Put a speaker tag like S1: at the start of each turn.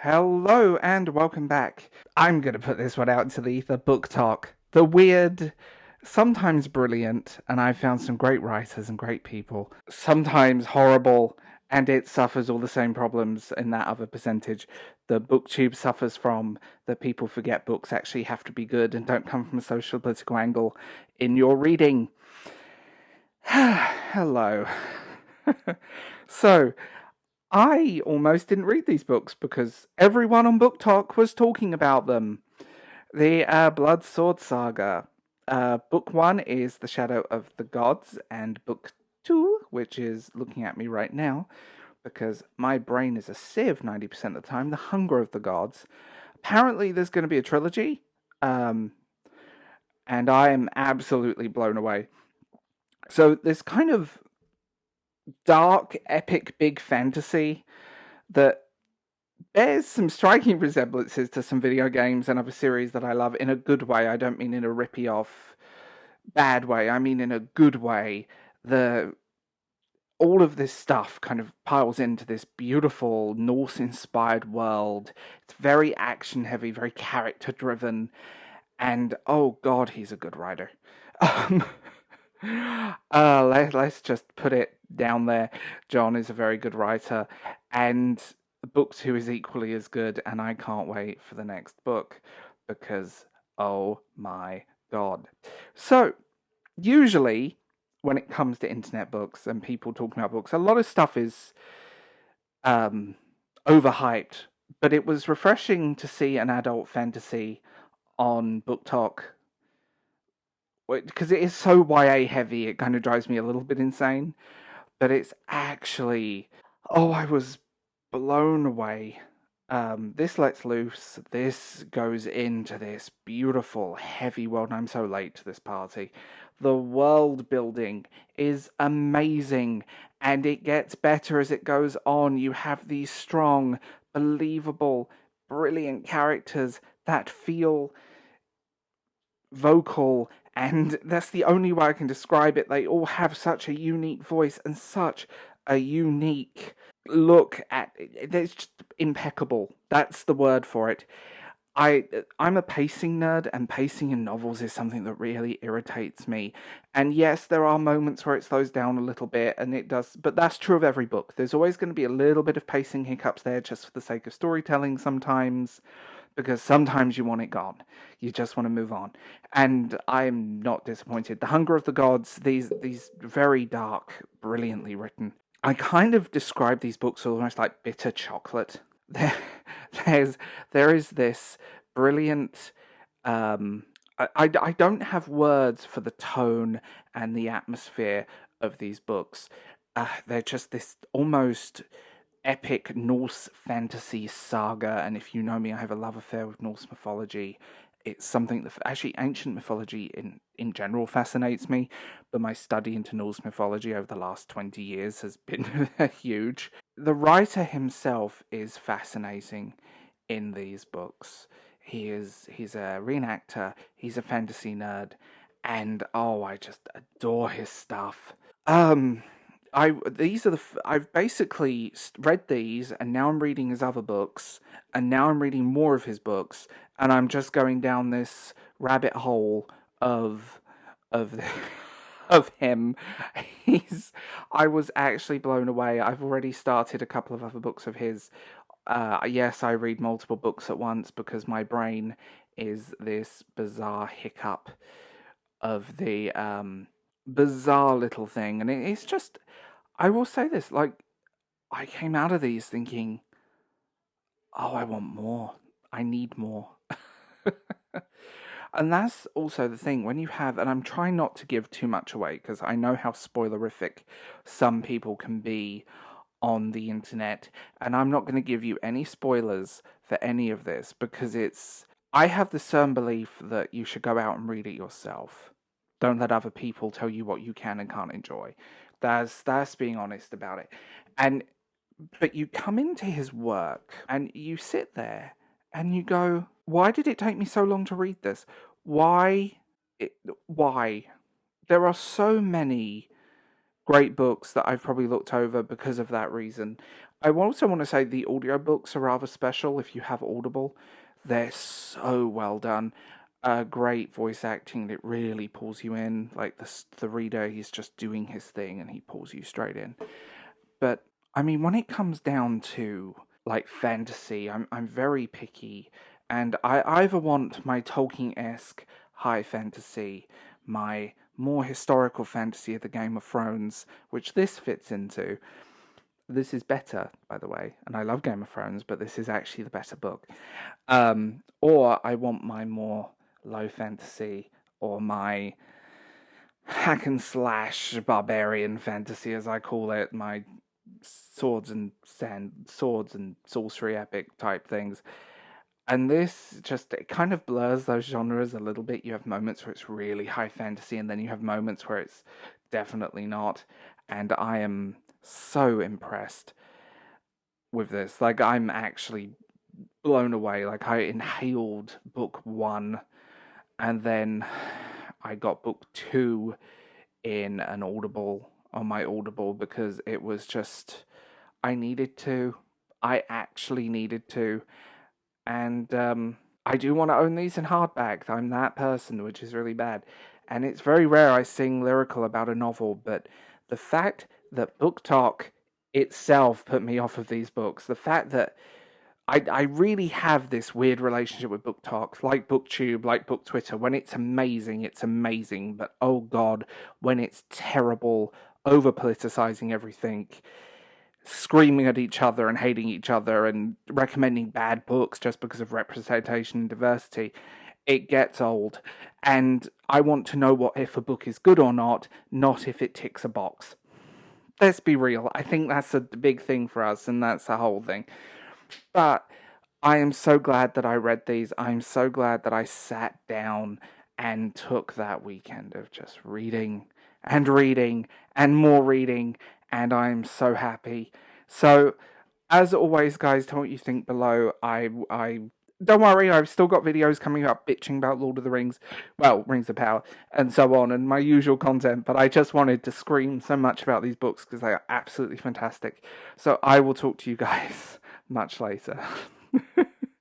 S1: Hello and welcome back. I'm going to put this one out into the ether, booktok. The weird, sometimes brilliant, and I've found some great writers and great people. Sometimes horrible, and it suffers all the same problems in that other percentage. The booktube suffers from that people forget books actually have to be good and don't come from a social political angle in your reading. Hello. So, I almost didn't read these books because everyone on booktok was talking about them. The Blood Sword Saga. Book 1 is The Shadow of the Gods, and book 2, which is looking at me right now, because my brain is a sieve 90% of the time, The Hunger of the Gods. Apparently there's going to be a trilogy, and I am absolutely blown away. So this kind of dark, epic, big fantasy that bears some striking resemblances to some video games and other series that I love in a good way. I don't mean in a rippy off bad way. I mean in a good way. All of this stuff kind of piles into this beautiful Norse-inspired world. It's very action-heavy, very character-driven, and oh god, he's a good writer. Let's just put it down there. John is a very good writer, and book 2 is equally as good, and I can't wait for the next book because oh my god. So, usually when it comes to internet books and people talking about books, a lot of stuff is overhyped, but it was refreshing to see an adult fantasy on booktok because it is so YA heavy, it kind of drives me a little bit insane. But it's actually, oh, I was blown away. This lets loose. This goes into this beautiful, heavy world. And I'm so late to this party. The world building is amazing, and it gets better as it goes on. You have these strong, believable, brilliant characters that feel vocal, and that's the only way I can describe it. They all have such a unique voice and such a unique look at it. It's just impeccable. That's the word for it. I'm a pacing nerd, and pacing in novels is something that really irritates me. And yes, there are moments where it slows down a little bit, and it does, but that's true of every book. There's always going to be a little bit of pacing hiccups there just for the sake of storytelling sometimes, because sometimes you want it gone. You just want to move on. And I'm not disappointed. The Hunger of the Gods, these very dark, brilliantly written. I kind of describe these books almost like bitter chocolate. There is this brilliant. I don't have words for the tone and the atmosphere of these books. They're just this almost epic Norse fantasy saga, and if you know me, I have a love affair with Norse mythology. It's something that actually ancient mythology in general fascinates me, but my study into Norse mythology over the last 20 years has been huge. The writer himself is fascinating in these books. He's a reenactor, he's a fantasy nerd, and oh, I just adore his stuff. I've basically read these, and now I'm reading his other books, and now I'm reading more of his books, and I'm just going down this rabbit hole of of him. I was actually blown away. I've already started a couple of other books of his. Yes, I read multiple books at once because my brain is this bizarre hiccup of the bizarre little thing, and it's just. I will say this, like, I came out of these thinking, oh, I want more. I need more. And that's also the thing, when you have, and I'm trying not to give too much away, because I know how spoilerific some people can be on the internet, and I'm not going to give you any spoilers for any of this, because I have the firm belief that you should go out and read it yourself. Don't let other people tell you what you can and can't enjoy. That's being honest about it. But you come into his work and you sit there and you go, why did it take me so long to read this? Why? Why? There are so many great books that I've probably looked over because of that reason. I also want to say the audiobooks are rather special if you have Audible. They're so well done. Great voice acting that really pulls you in. Like the reader, he's just doing his thing and he pulls you straight in. But I mean, when it comes down to like fantasy, I'm very picky, and I either want my Tolkien-esque high fantasy, my more historical fantasy of the Game of Thrones, which this fits into. This is better, by the way, and I love Game of Thrones, but this is actually the better book. Or I want my more low fantasy or my hack and slash barbarian fantasy, as I call it, my swords and sorcery epic type things. And this just, it kind of blurs those genres a little bit. You have moments where it's really high fantasy, and then you have moments where it's definitely not. And I am so impressed with this. Like, I'm actually blown away. Like, I inhaled book one, and then I got book two in an Audible, on my Audible, because it was just, I needed to. I actually needed to. And I do want to own these in hardback. I'm that person, which is really bad. And it's very rare I sing lyrical about a novel, but the fact that BookTok itself put me off of these books, the fact that I really have this weird relationship with BookTok, like BookTube, like BookTwitter. When it's amazing. But oh god, when it's terrible, over politicizing everything, screaming at each other and hating each other and recommending bad books just because of representation and diversity, it gets old. And I want to know what if a book is good or not if it ticks a box. Let's be real. I think that's a big thing for us, and that's the whole thing. But I am so glad that I read these. I'm so glad that I sat down and took that weekend of just reading and reading and more reading, and I'm so happy. So, as always, guys, tell me what you think below. I don't worry, I've still got videos coming up bitching about Lord of the Rings, well, Rings of Power, and so on, and my usual content, but I just wanted to scream so much about these books because they are absolutely fantastic. So I will talk to you guys much later.